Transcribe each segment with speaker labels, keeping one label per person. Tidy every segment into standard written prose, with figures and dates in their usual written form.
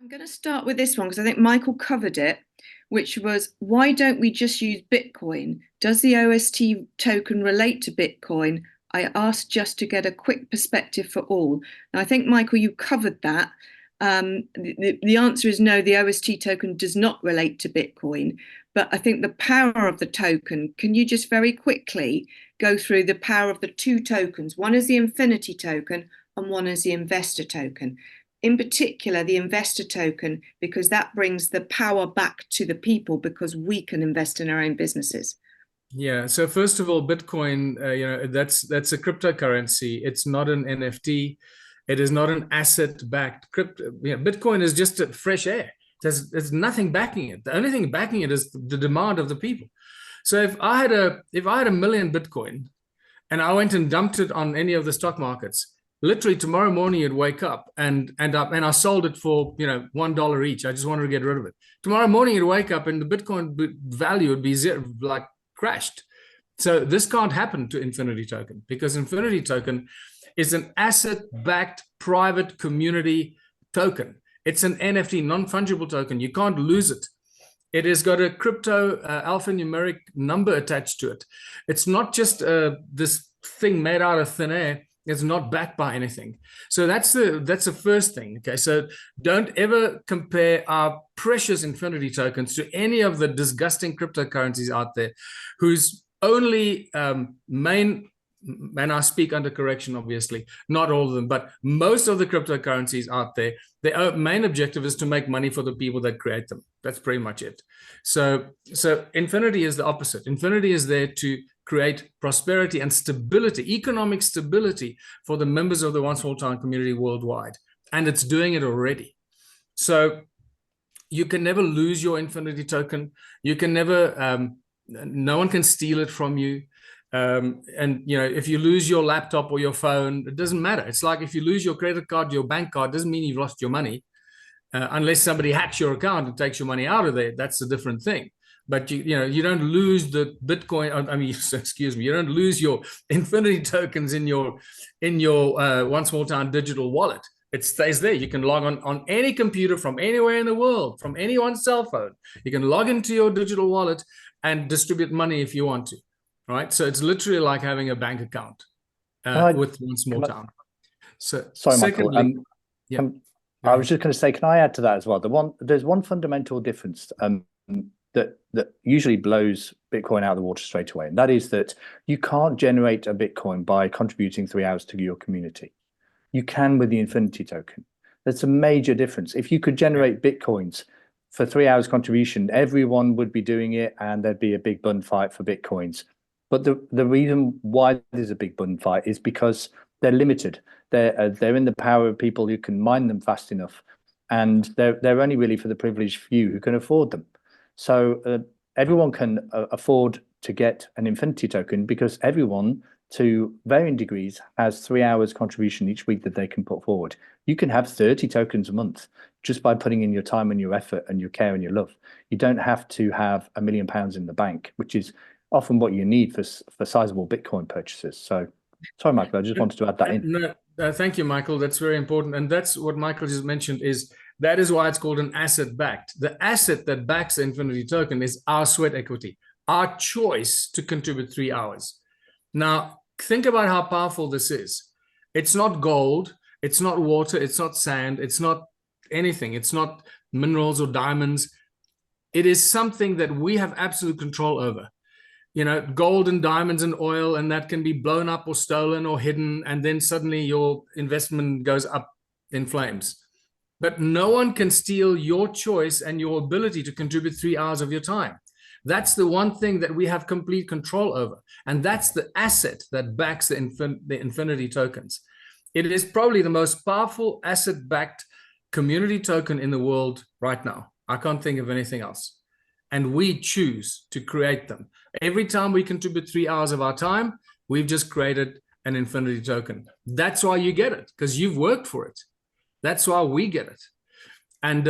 Speaker 1: going to start with this one because I think Michael covered it, which was why don't we just use Bitcoin? Does the OST token relate to Bitcoin? I asked just to get a quick perspective for all. Now, I think, Michael, you covered that. The answer is no, the OST token does not relate to Bitcoin. But I think the power of the token, can you just very quickly go through the power of the two tokens? One is the Infinity token and one is the investor token. In particular, the investor token, because that brings the power back to the people because we can invest in our own businesses.
Speaker 2: Yeah. So first of all, Bitcoin, that's a cryptocurrency. It's not an NFT. It is not an asset-backed crypto. Bitcoin is just a fresh air. There's nothing backing it. The only thing backing it is the demand of the people. So if I had a million Bitcoin and I went and dumped it on any of the stock markets, literally tomorrow morning you'd wake up and I sold it for $1 each. I just wanted to get rid of it. Tomorrow morning you'd wake up and the Bitcoin value would be zero, like crashed. So this can't happen to Infinity Token because Infinity Token is an asset-backed private community token. It's an NFT, non-fungible token. You can't lose it. It has got a crypto alphanumeric number attached to it. It's not just this thing made out of thin air. It's not backed by anything. So that's the first thing. Okay, so don't ever compare our precious Infinity tokens to any of the disgusting cryptocurrencies out there whose only main, and I speak under correction, obviously, not all of them, but most of the cryptocurrencies out there, their main objective is to make money for the people that create them. That's pretty much it. So Infinity is the opposite. Infinity is there to create prosperity and stability, economic stability for the members of the One Small Town community worldwide. And it's doing it already. So you can never lose your Infinity token. You can never, no one can steal it from you. And if you lose your laptop or your phone, it doesn't matter. It's like if you lose your credit card, your bank card, doesn't mean you've lost your money, unless somebody hacks your account and takes your money out of there. That's a different thing. But you don't lose the Bitcoin. I mean, excuse me, you don't lose your Infinity tokens in your One Small Town digital wallet. It stays there. You can log on any computer from anywhere in the world, from anyone's cell phone. You can log into your digital wallet and distribute money if you want to. Right, so it's literally like having a bank account with One Small Town. So,
Speaker 3: sorry,
Speaker 2: secondly,
Speaker 3: Michael. I was just going to say, can I add to that as well? There's one fundamental difference that usually blows Bitcoin out of the water straight away, and that is that you can't generate a Bitcoin by contributing 3 hours to your community. You can with the Infinity token. That's a major difference. If you could generate Bitcoins for 3 hours contribution, everyone would be doing it, and there'd be a big bun fight for Bitcoins. But the reason why there's a big bun fight is because they're limited. They're in the power of people who can mine them fast enough, and they're only really for the privileged few who can afford them. So everyone can afford to get an Infinity token because everyone, to varying degrees, has 3 hours contribution each week that they can put forward. You can have 30 tokens a month just by putting in your time and your effort and your care and your love. You don't have to have £1 million in the bank, which is often what you need for sizable Bitcoin purchases. So, sorry, Michael, I just wanted to add that in.
Speaker 2: No, thank you, Michael. That's very important. And that's what Michael just mentioned that is why it's called an asset backed. The asset that backs the Infinity token is our sweat equity, our choice to contribute 3 hours. Now, think about how powerful this is. It's not gold. It's not water. It's not sand. It's not anything. It's not minerals or diamonds. It is something that we have absolute control over. Gold and diamonds and oil, and that can be blown up or stolen or hidden, and then suddenly your investment goes up in flames. But no one can steal your choice and your ability to contribute 3 hours of your time. That's the one thing that we have complete control over, and that's the asset that backs the Infinity tokens. It is probably the most powerful asset-backed community token in the world right now. I can't think of anything else. And we choose to create them. Every time we contribute 3 hours of our time, we've just created an Infinity token. That's why you get it, because you've worked for it. That's why we get it. And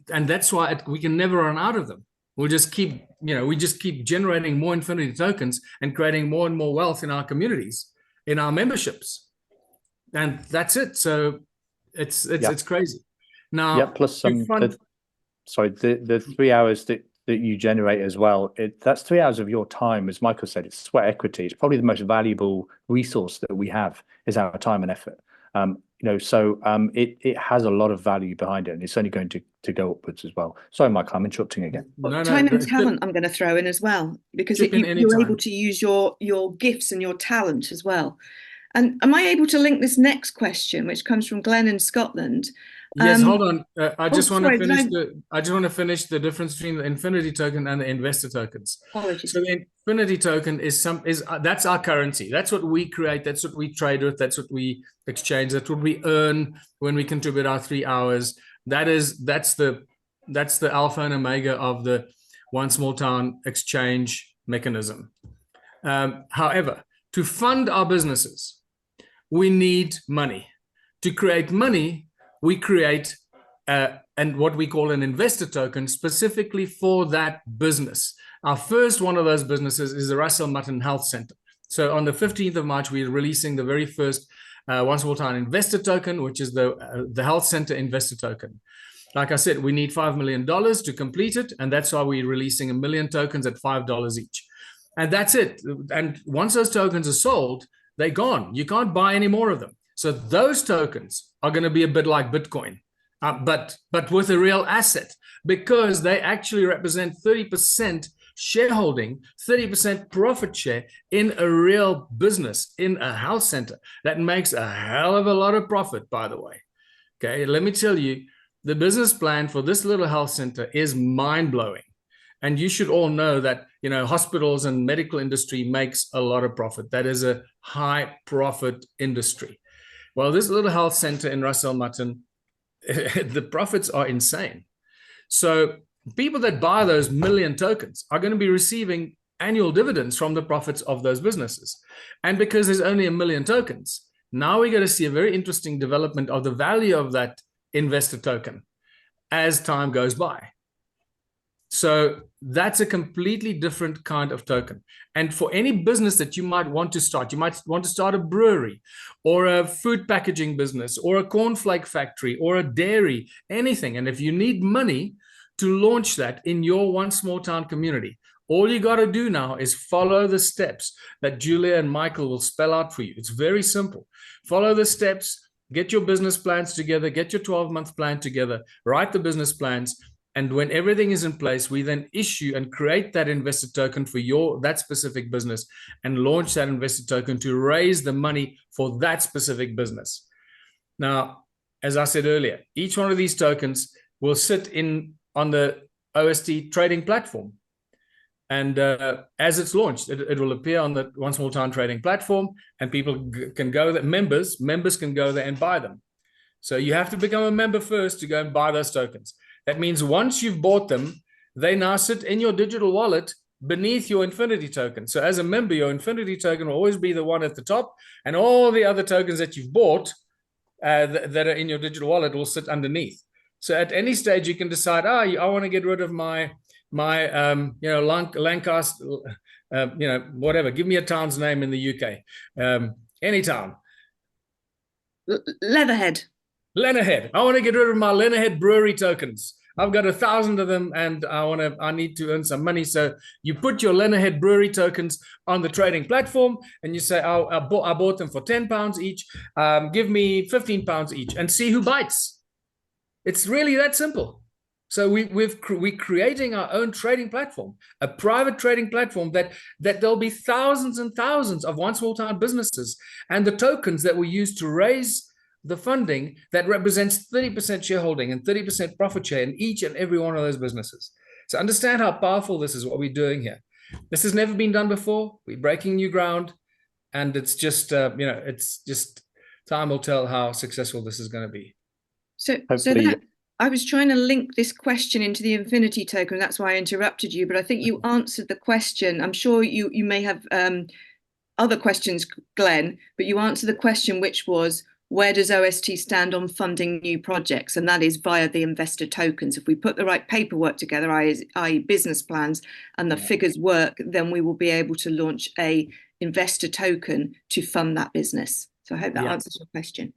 Speaker 2: that's why we can never run out of them. We just keep generating more Infinity tokens and creating more and more wealth in our communities, in our memberships. And that's it. So it's crazy. Now,
Speaker 3: Yeah, plus
Speaker 2: to fund,
Speaker 3: the 3 hours that you generate as well, that's 3 hours of your time. As Michael said, it's sweat equity. It's probably the most valuable resource that we have, is our time and effort. So it has a lot of value behind it, and it's only going to go upwards as well. Sorry, Michael, I'm interrupting again.
Speaker 1: No, time and talent I'm going to throw in as well, because you're able to use your gifts and your talent as well. And am I able to link this next question, which comes from Glenn in Scotland?
Speaker 2: Yes, hold on. I just want to finish the difference between the Infinity token and the investor tokens.
Speaker 1: Apologies.
Speaker 2: So the Infinity token is that's our currency. That's what we create. That's what we trade with. That's what we exchange. That's what we earn when we contribute our 3 hours. That's the alpha and omega of the one small town exchange mechanism. However, to fund our businesses, we need money. To create money, we create and what we call an investor token specifically for that business. Our first one of those businesses is the Russell Mutton Health Center. So on the 15th of March, we're releasing the very first One Small Town investor token, which is the health center investor token. Like I said, we need $5 million to complete it, and that's why we're releasing 1 million tokens at $5 each. And that's it. And once those tokens are sold, they're gone. You can't buy any more of them. So those tokens are going to be a bit like Bitcoin, but with a real asset, because they actually represent 30% shareholding, 30% profit share in a real business, in a health center that makes a hell of a lot of profit, by the way. Okay, let me tell you, the business plan for this little health center is mind-blowing. And you should all know that, hospitals and medical industry makes a lot of profit. That is a high profit industry. Well, this little health center in Russell Mutton, the profits are insane. So people that buy those 1 million tokens are going to be receiving annual dividends from the profits of those businesses. And because there's only 1 million tokens, now we're going to see a very interesting development of the value of that investor token as time goes by. So that's a completely different kind of token. And for any business that you might want to start, you might want to start a brewery or a food packaging business or a cornflake factory or a dairy, anything. And if you need money to launch that in your one small town community, all you got to do now is follow the steps that Julia and Michael will spell out for you. It's very simple. Follow the steps, get your business plans together, get your 12-month plan together, write the business plans. And when everything is in place, we then issue and create that investor token for that specific business and launch that investor token to raise the money for that specific business. Now, as I said earlier, each one of these tokens will sit on the OST trading platform. And as it's launched, it will appear on the One Small Town trading platform, and people can go there. Members can go there and buy them. So you have to become a member first to go and buy those tokens. That means once you've bought them, they now sit in your digital wallet beneath your Infinity token. So as a member, your Infinity token will always be the one at the top, and all the other tokens that you've bought that are in your digital wallet will sit underneath. So at any stage, you can decide, I want to get rid of my Lancaster, whatever. Give me a town's name in the UK. Any town.
Speaker 1: Leatherhead.
Speaker 2: Leatherhead. I want to get rid of my Leatherhead brewery tokens. I've got 1,000 of them, and I need to earn some money. So you put your Leatherhead brewery tokens on the trading platform, and you say, I bought them for £10 each. Give me £15 each, and see who bites. It's really that simple. So we're creating our own trading platform, a private trading platform that there'll be thousands and thousands of one small town businesses, and the tokens that we use to raise the funding that represents 30% shareholding and 30% profit share in each and every one of those businesses. So understand how powerful this is, what we're doing here. This has never been done before. We're breaking new ground, and it's just, it's just time will tell how successful this is going to be.
Speaker 1: So I was trying to link this question into the Infinity token. That's why I interrupted you, but I think you answered the question. I'm sure you may have other questions, Glenn, but you answered the question, which was, where does OST stand on funding new projects? And that is via the investor tokens. If we put the right paperwork together, i.e. business plans, and the figures work, then we will be able to launch a investor token to fund that business. So I hope that answers your question.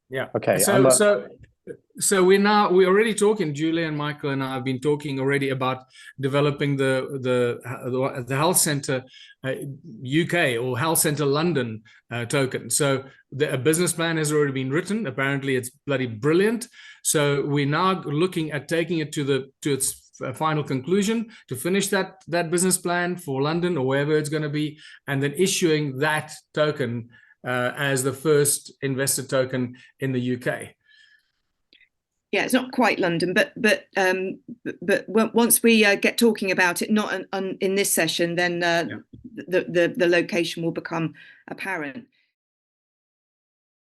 Speaker 2: Yeah.
Speaker 3: Okay.
Speaker 2: So So we're already talking. Julia and Michael and I have been talking already about developing the health center UK or health center London token. So a business plan has already been written. Apparently, it's bloody brilliant. So we're now looking at taking it to its final conclusion, to finish that business plan for London or wherever it's going to be, and then issuing that token as the first investor token in the UK.
Speaker 1: Yeah, it's not quite London, but once we get talking about it, not in this session, then the location will become apparent.